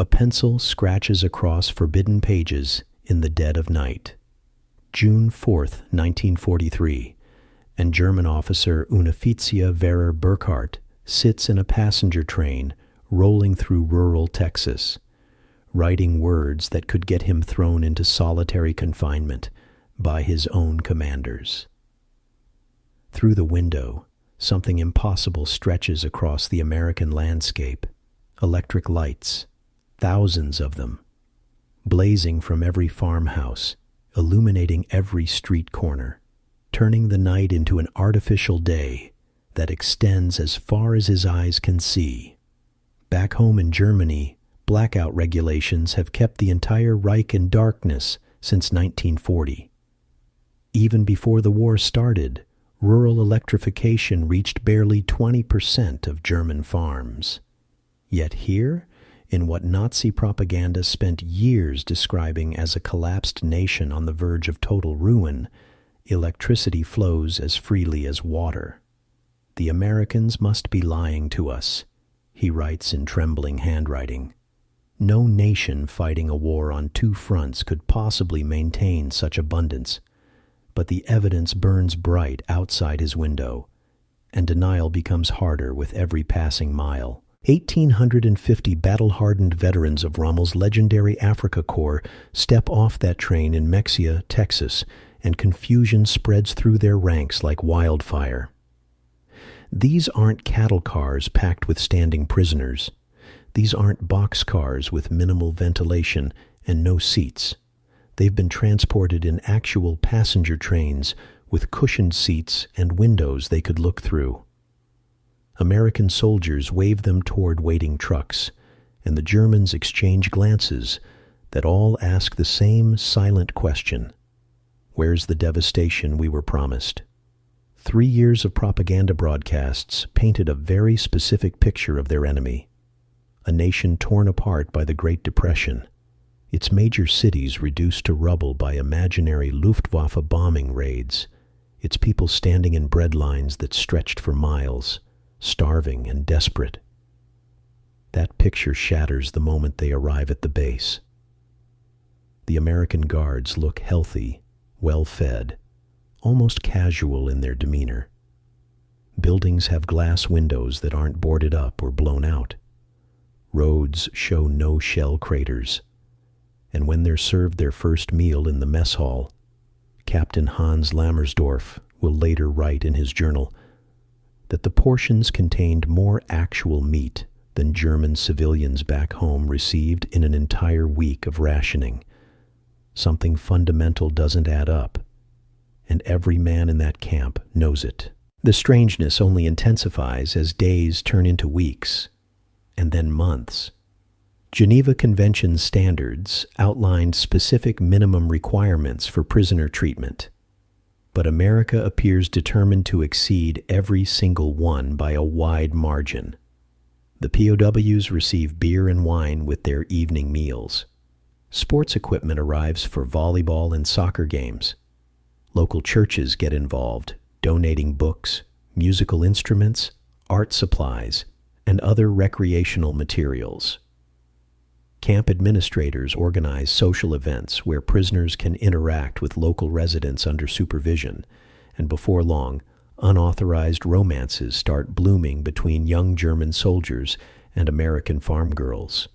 A pencil scratches across forbidden pages in the dead of night. June 4th, 1943, and German officer Unoffizier Werner Burkhardt sits in a passenger train rolling through rural Texas, writing words that could get him thrown into solitary confinement by his own commanders. Through the window, something impossible stretches across the American landscape. Electric lights, thousands of them, blazing from every farmhouse, illuminating every street corner, turning the night into an artificial day that extends as far as his eyes can see. Back home in Germany, blackout regulations have kept the entire Reich in darkness since 1940. Even before the war started, rural electrification reached barely 20% of German farms. Yet here, in what Nazi propaganda spent years describing as a collapsed nation on the verge of total ruin, electricity flows as freely as water. The Americans must be lying to us, he writes in trembling handwriting. No nation fighting a war on two fronts could possibly maintain such abundance, but the evidence burns bright outside his window, and denial becomes harder with every passing mile. 1,850 battle-hardened veterans of Rommel's legendary Africa Corps step off that train in Mexia, Texas, and confusion spreads through their ranks like wildfire. These aren't cattle cars packed with standing prisoners. These aren't boxcars with minimal ventilation and no seats. They've been transported in actual passenger trains with cushioned seats and windows they could look through. American soldiers wave them toward waiting trucks, and the Germans exchange glances that all ask the same silent question: where's the devastation we were promised? 3 years of propaganda broadcasts painted a very specific picture of their enemy, a nation torn apart by the Great Depression, its major cities reduced to rubble by imaginary Luftwaffe bombing raids, its people standing in bread lines that stretched for miles, starving and desperate. That picture shatters the moment they arrive at the base. The American guards look healthy, well-fed, almost casual in their demeanor. Buildings have glass windows that aren't boarded up or blown out. Roads show no shell craters. And when they're served their first meal in the mess hall, Captain Hans Lammersdorf will later write in his journal that the portions contained more actual meat than German civilians back home received in an entire week of rationing. Something fundamental doesn't add up, and every man in that camp knows it. The strangeness only intensifies as days turn into weeks, and then months. Geneva Convention standards outlined specific minimum requirements for prisoner treatment, but America appears determined to exceed every single one by a wide margin. The POWs receive beer and wine with their evening meals. Sports equipment arrives for volleyball and soccer games. Local churches get involved, donating books, musical instruments, art supplies, and other recreational materials. Camp administrators organize social events where prisoners can interact with local residents under supervision, and before long, unauthorized romances start blooming between young German soldiers and American farm girls.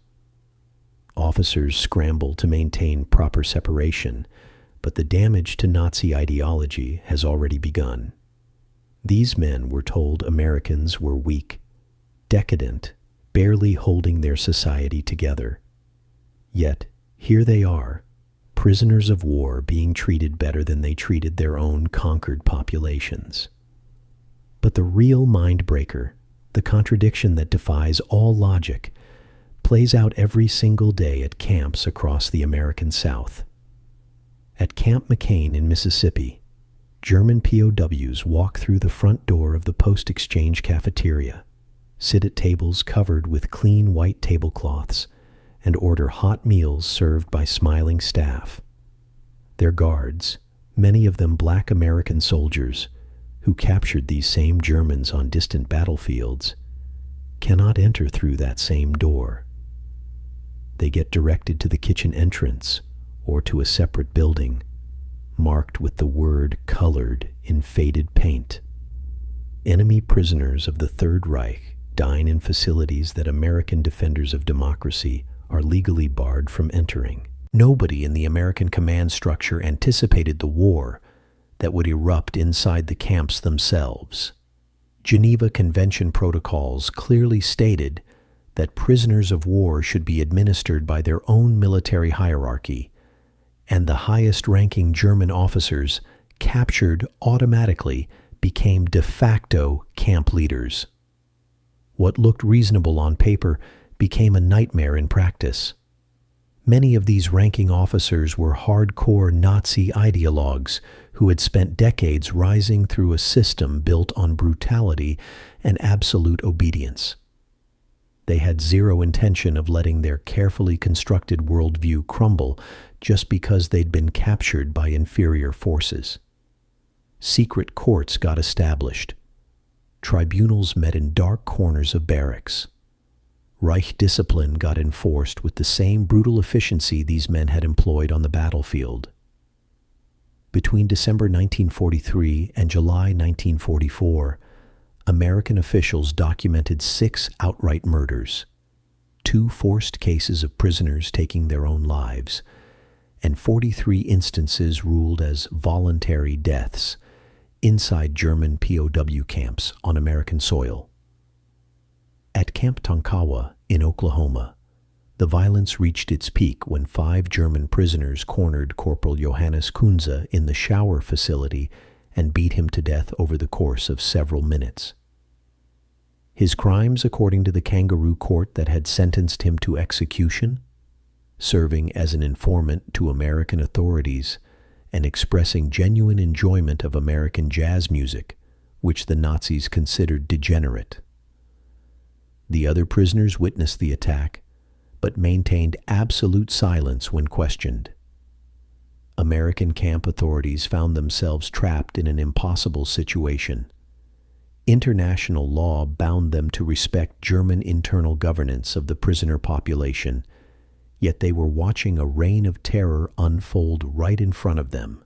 Officers scramble to maintain proper separation, but the damage to Nazi ideology has already begun. These men were told Americans were weak, decadent, barely holding their society together. Yet, here they are, prisoners of war being treated better than they treated their own conquered populations. But the real mind-breaker, the contradiction that defies all logic, plays out every single day at camps across the American South. At Camp McCain in Mississippi, German POWs walk through the front door of the post-exchange cafeteria, sit at tables covered with clean white tablecloths, and order hot meals served by smiling staff. Their guards, many of them black American soldiers who captured these same Germans on distant battlefields, cannot enter through that same door. they get directed to the kitchen entrance or to a separate building, marked with the word colored in faded paint. Enemy prisoners of the Third Reich dine in facilities that American defenders of democracy are legally barred from entering. Nobody in the American command structure anticipated the war that would erupt inside the camps themselves. Geneva Convention protocols clearly stated that prisoners of war should be administered by their own military hierarchy, and the highest-ranking German officers captured automatically became de facto camp leaders. What looked reasonable on paper became a nightmare in practice. Many of these ranking officers were hardcore Nazi ideologues who had spent decades rising through a system built on brutality and absolute obedience. They had zero intention of letting their carefully constructed worldview crumble just because they'd been captured by inferior forces. Secret courts got established. Tribunals met in dark corners of barracks. Reich discipline got enforced with the same brutal efficiency these men had employed on the battlefield. Between December 1943 and July 1944, American officials documented 6 outright murders, 2 forced cases of prisoners taking their own lives, and 43 instances ruled as voluntary deaths inside German POW camps on American soil. At Camp Tonkawa in Oklahoma, the violence reached its peak when 5 German prisoners cornered Corporal Johannes Kunze in the shower facility and beat him to death over the course of several minutes. His crimes, according to the kangaroo court that had sentenced him to execution, serving as an informant to American authorities and expressing genuine enjoyment of American jazz music, which the Nazis considered degenerate. The other prisoners witnessed the attack, but maintained absolute silence when questioned. American camp authorities found themselves trapped in an impossible situation. International law bound them to respect German internal governance of the prisoner population, yet they were watching a reign of terror unfold right in front of them,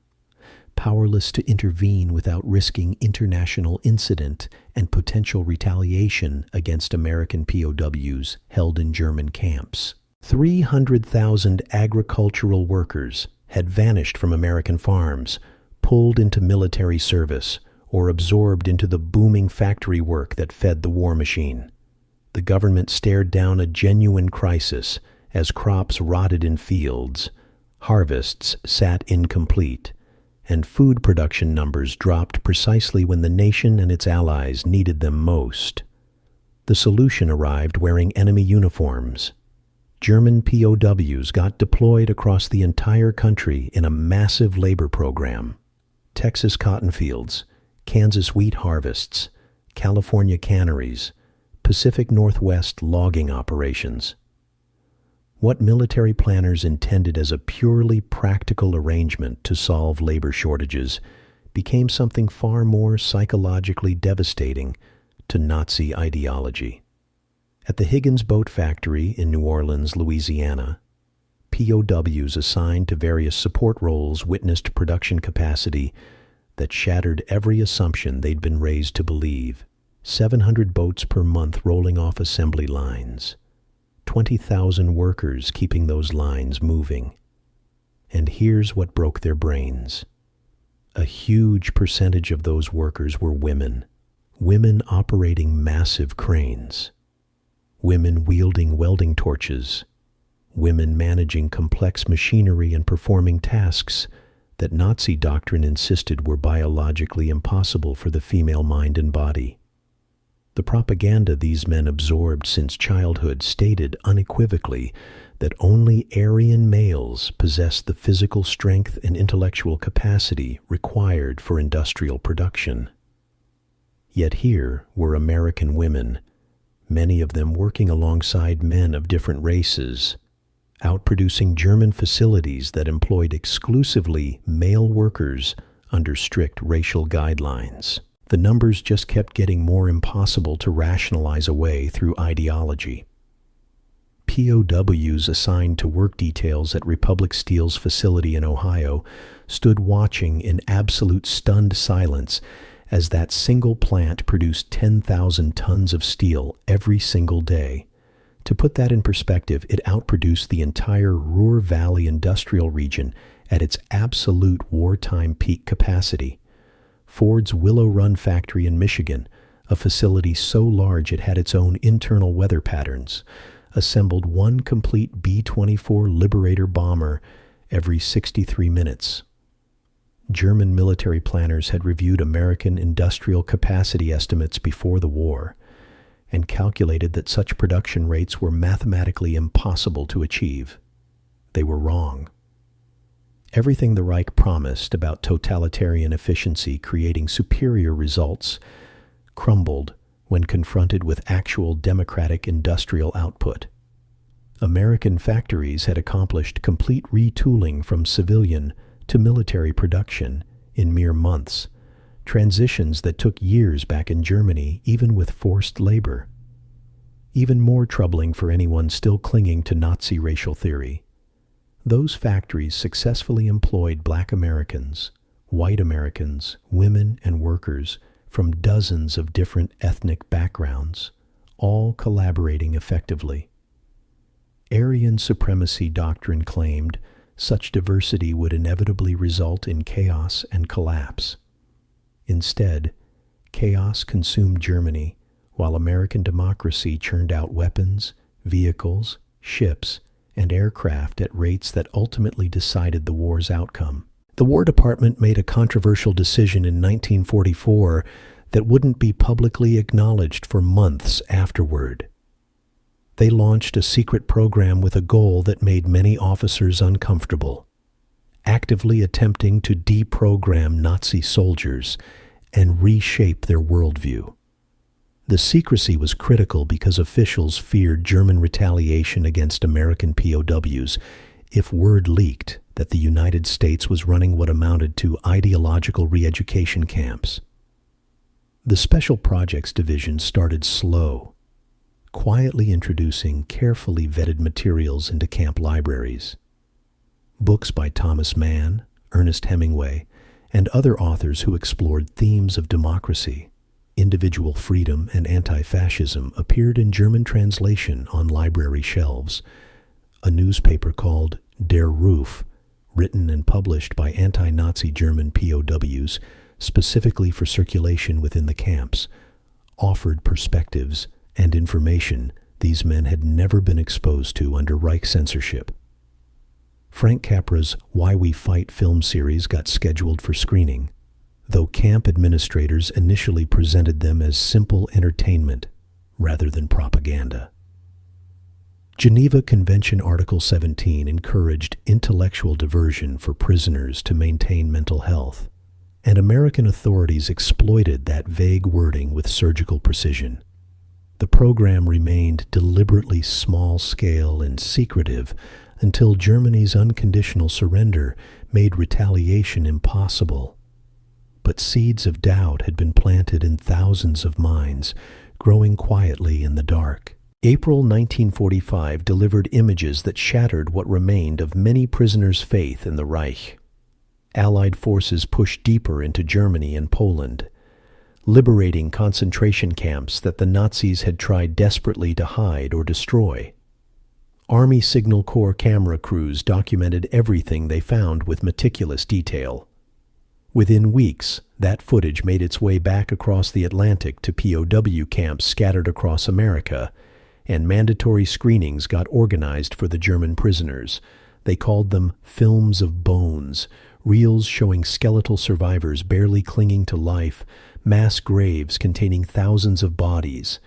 powerless to intervene without risking international incident and potential retaliation against American POWs held in German camps. 300,000 agricultural workers had vanished from American farms, pulled into military service, or absorbed into the booming factory work that fed the war machine. The government stared down a genuine crisis as crops rotted in fields, harvests sat incomplete, and food production numbers dropped precisely when the nation and its allies needed them most. The solution arrived wearing enemy uniforms. German POWs got deployed across the entire country in a massive labor program. Texas cotton fields, Kansas wheat harvests, California canneries, Pacific Northwest logging operations. What military planners intended as a purely practical arrangement to solve labor shortages became something far more psychologically devastating to Nazi ideology. At the Higgins boat factory in New Orleans, Louisiana, POWs assigned to various support roles witnessed production capacity that shattered every assumption they'd been raised to believe. 700 boats per month rolling off assembly lines. 20,000 workers keeping those lines moving. And here's what broke their brains. A huge percentage of those workers were women. Women operating massive cranes. Women wielding welding torches. Women managing complex machinery and performing tasks that Nazi doctrine insisted were biologically impossible for the female mind and body. The propaganda these men absorbed since childhood stated unequivocally that only Aryan males possessed the physical strength and intellectual capacity required for industrial production. Yet here were American women, many of them working alongside men of different races, outproducing German facilities that employed exclusively male workers under strict racial guidelines. The numbers just kept getting more impossible to rationalize away through ideology. POWs assigned to work details at Republic Steel's facility in Ohio stood watching in absolute stunned silence as that single plant produced 10,000 tons of steel every single day. To put that in perspective, it outproduced the entire Ruhr Valley industrial region at its absolute wartime peak capacity. Ford's Willow Run factory in Michigan, a facility so large it had its own internal weather patterns, assembled one complete B-24 Liberator bomber every 63 minutes. German military planners had reviewed American industrial capacity estimates before the war and calculated that such production rates were mathematically impossible to achieve. They were wrong. Everything the Reich promised about totalitarian efficiency creating superior results crumbled when confronted with actual democratic industrial output. American factories had accomplished complete retooling from civilian to military production in mere months, transitions that took years back in Germany, even with forced labor. Even more troubling for anyone still clinging to Nazi racial theory, those factories successfully employed Black Americans, white Americans, women, and workers from dozens of different ethnic backgrounds, all collaborating effectively. Aryan supremacy doctrine claimed such diversity would inevitably result in chaos and collapse. Instead, chaos consumed Germany, while American democracy churned out weapons, vehicles, ships, and aircraft at rates that ultimately decided the war's outcome. The War Department made a controversial decision in 1944 that wouldn't be publicly acknowledged for months afterward. They launched a secret program with a goal that made many officers uncomfortable, actively attempting to deprogram Nazi soldiers and reshape their worldview. The secrecy was critical because officials feared German retaliation against American POWs if word leaked that the United States was running what amounted to ideological re-education camps. The Special Projects Division started slow, quietly introducing carefully vetted materials into camp libraries. Books by Thomas Mann, Ernest Hemingway, and other authors who explored themes of democracy, individual freedom, and anti-fascism appeared in German translation on library shelves. A newspaper called Der Ruf, written and published by anti-Nazi German POWs specifically for circulation within the camps, offered perspectives and information these men had never been exposed to under Reich censorship. Frank Capra's Why We Fight film series got scheduled for screening, though camp administrators initially presented them as simple entertainment rather than propaganda. Geneva Convention Article 17 encouraged intellectual diversion for prisoners to maintain mental health, and American authorities exploited that vague wording with surgical precision. The program remained deliberately small-scale and secretive until Germany's unconditional surrender made retaliation impossible. But seeds of doubt had been planted in thousands of minds, growing quietly in the dark. April 1945 delivered images that shattered what remained of many prisoners' faith in the Reich. Allied forces pushed deeper into Germany and Poland, liberating concentration camps that the Nazis had tried desperately to hide or destroy. Army Signal Corps camera crews documented everything they found with meticulous detail. Within weeks, that footage made its way back across the Atlantic to POW camps scattered across America, and mandatory screenings got organized for the German prisoners. They called them films of bones, reels showing skeletal survivors barely clinging to life, mass graves containing thousands of bodies,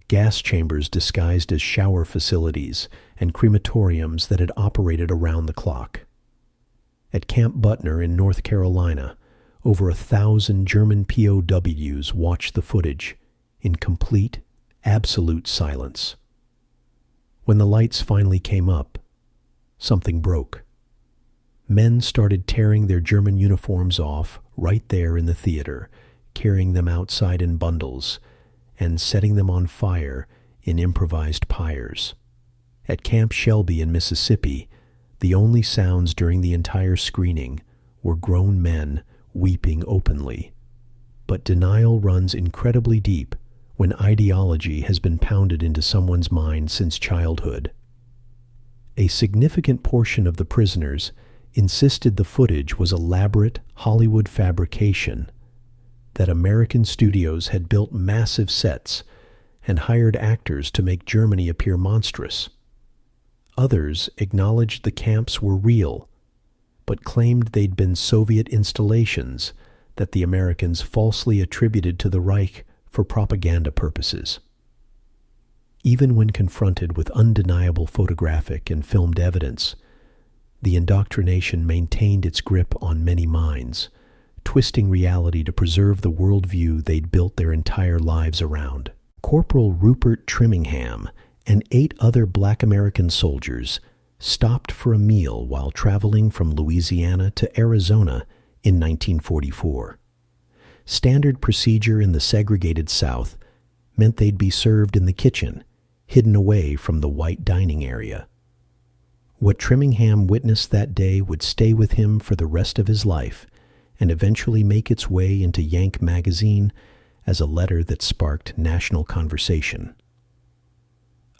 gas chambers disguised as shower facilities, and crematoriums that had operated around the clock. At Camp Butner in North Carolina, over 1,000 German POWs watched the footage in complete, absolute silence. When the lights finally came up, something broke. Men started tearing their German uniforms off right there in the theater, carrying them outside in bundles, and setting them on fire in improvised pyres. At Camp Shelby in Mississippi, the only sounds during the entire screening were grown men weeping openly. But denial runs incredibly deep when ideology has been pounded into someone's mind since childhood. A significant portion of the prisoners insisted the footage was elaborate Hollywood fabrication, that American studios had built massive sets and hired actors to make Germany appear monstrous. Others acknowledged the camps were real, but claimed they'd been Soviet installations that the Americans falsely attributed to the Reich for propaganda purposes. Even when confronted with undeniable photographic and filmed evidence, the indoctrination maintained its grip on many minds, twisting reality to preserve the worldview they'd built their entire lives around. Corporal Rupert Trimmingham and 8 other Black American soldiers stopped for a meal while traveling from Louisiana to Arizona in 1944. Standard procedure in the segregated South meant they'd be served in the kitchen, hidden away from the white dining area. What Trimmingham witnessed that day would stay with him for the rest of his life and eventually make its way into Yank magazine as a letter that sparked national conversation.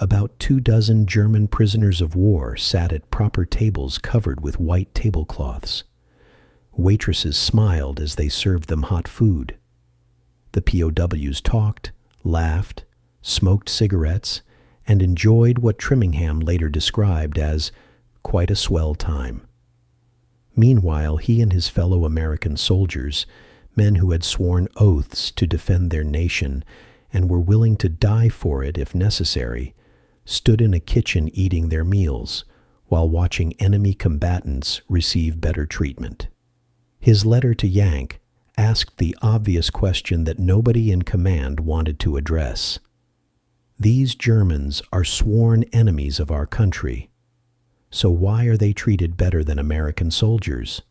About 24 German prisoners of war sat at proper tables covered with white tablecloths. Waitresses smiled as they served them hot food. The POWs talked, laughed, smoked cigarettes, and enjoyed what Trimmingham later described as quite a swell time. Meanwhile, he and his fellow American soldiers, men who had sworn oaths to defend their nation and were willing to die for it if necessary, stood in a kitchen eating their meals while watching enemy combatants receive better treatment. His letter to Yank asked the obvious question that nobody in command wanted to address. These Germans are sworn enemies of our country, so why are they treated better than American soldiers?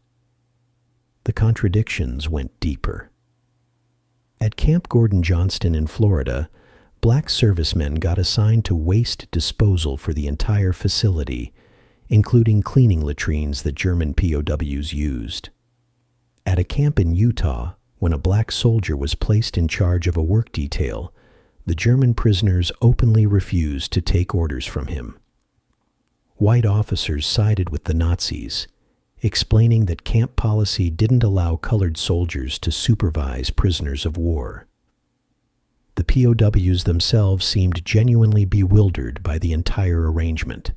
The contradictions went deeper. At Camp Gordon Johnston in Florida, Black servicemen got assigned to waste disposal for the entire facility, including cleaning latrines that German POWs used. At a camp in Utah, when a Black soldier was placed in charge of a work detail, the German prisoners openly refused to take orders from him. White officers sided with the Nazis, explaining that camp policy didn't allow colored soldiers to supervise prisoners of war. The POWs themselves seemed genuinely bewildered by the entire arrangement.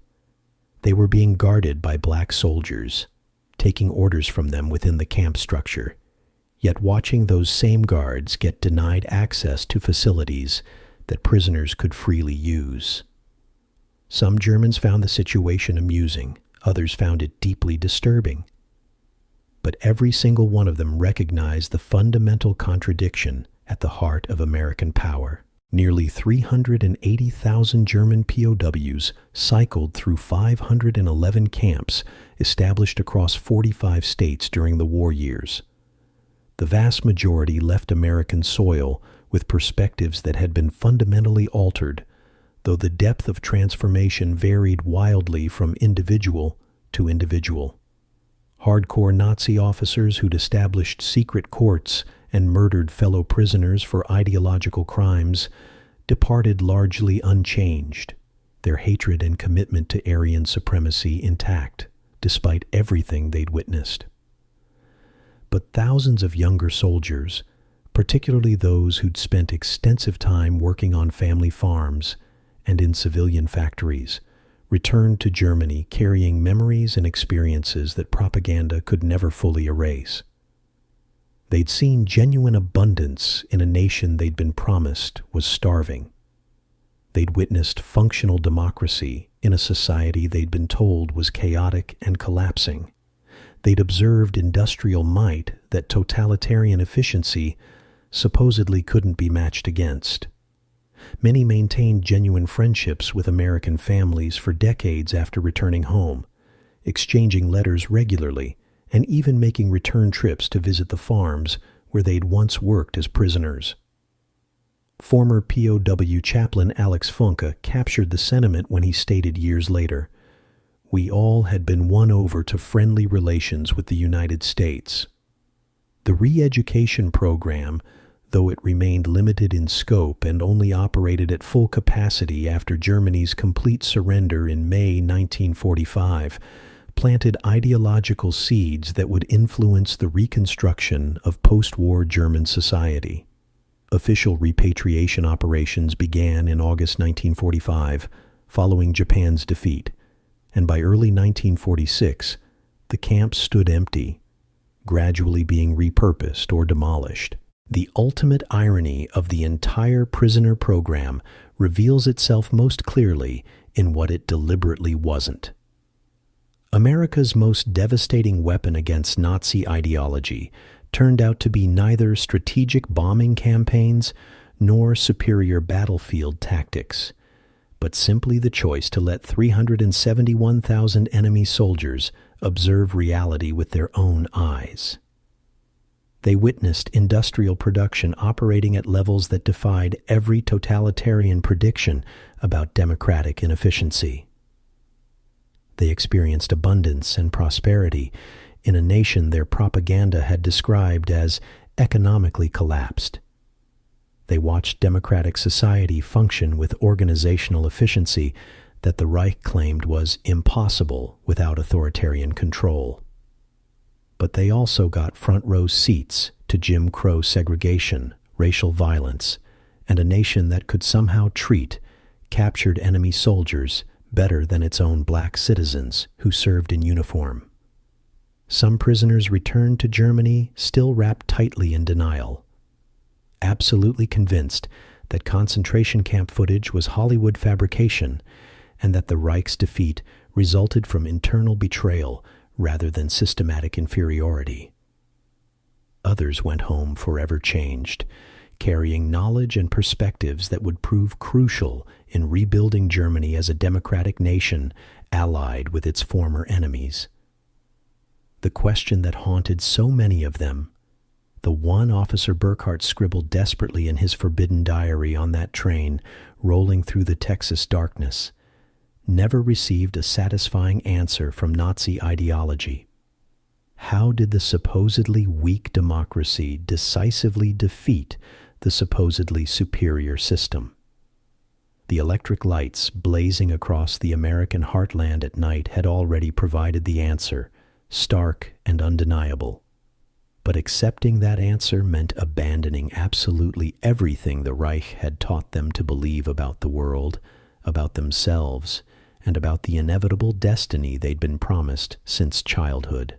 They were being guarded by Black soldiers, taking orders from them within the camp structure, yet watching those same guards get denied access to facilities that prisoners could freely use. Some Germans found the situation amusing, others found it deeply disturbing. But every single one of them recognized the fundamental contradiction at the heart of American power. Nearly 380,000 German POWs cycled through 511 camps established across 45 states during the war years. The vast majority left American soil with perspectives that had been fundamentally altered, though the depth of transformation varied wildly from individual to individual. Hardcore Nazi officers who'd established secret courts and murdered fellow prisoners for ideological crimes departed largely unchanged, their hatred and commitment to Aryan supremacy intact, despite everything they'd witnessed. But thousands of younger soldiers, particularly those who'd spent extensive time working on family farms and in civilian factories, returned to Germany carrying memories and experiences that propaganda could never fully erase. They'd seen genuine abundance in a nation they'd been promised was starving. They'd witnessed functional democracy in a society they'd been told was chaotic and collapsing. They'd observed industrial might that totalitarian efficiency supposedly couldn't be matched against. Many maintained genuine friendships with American families for decades after returning home, exchanging letters regularly and even making return trips to visit the farms where they'd once worked as prisoners. Former POW chaplain Alex Funke captured the sentiment when he stated years later, "We all had been won over to friendly relations with the United States." The Reeducation program, though it remained limited in scope and only operated at full capacity after Germany's complete surrender in May 1945, planted ideological seeds that would influence the reconstruction of post-war German society. Official repatriation operations began in August 1945, following Japan's defeat, and by early 1946, the camps stood empty, gradually being repurposed or demolished. The ultimate irony of the entire prisoner program reveals itself most clearly in what it deliberately wasn't. America's most devastating weapon against Nazi ideology turned out to be neither strategic bombing campaigns nor superior battlefield tactics, but simply the choice to let 371,000 enemy soldiers observe reality with their own eyes. They witnessed industrial production operating at levels that defied every totalitarian prediction about democratic inefficiency. They experienced abundance and prosperity in a nation their propaganda had described as economically collapsed. They watched democratic society function with organizational efficiency that the Reich claimed was impossible without authoritarian control. But they also got front-row seats to Jim Crow segregation, racial violence, and a nation that could somehow treat captured enemy soldiers better than its own black citizens who served in uniform. Some prisoners returned to Germany still wrapped tightly in denial, absolutely convinced that concentration camp footage was Hollywood fabrication and that the Reich's defeat resulted from internal betrayal rather than systematic inferiority. Others went home forever changed, carrying knowledge and perspectives that would prove crucial in rebuilding Germany as a democratic nation allied with its former enemies. The question that haunted so many of them, the one Officer Burkhart scribbled desperately in his forbidden diary on that train rolling through the Texas darkness, never received a satisfying answer from Nazi ideology. How did the supposedly weak democracy decisively defeat the supposedly superior system? The electric lights blazing across the American heartland at night had already provided the answer, stark and undeniable. But accepting that answer meant abandoning absolutely everything the Reich had taught them to believe about the world, about themselves, and about the inevitable destiny they'd been promised since childhood.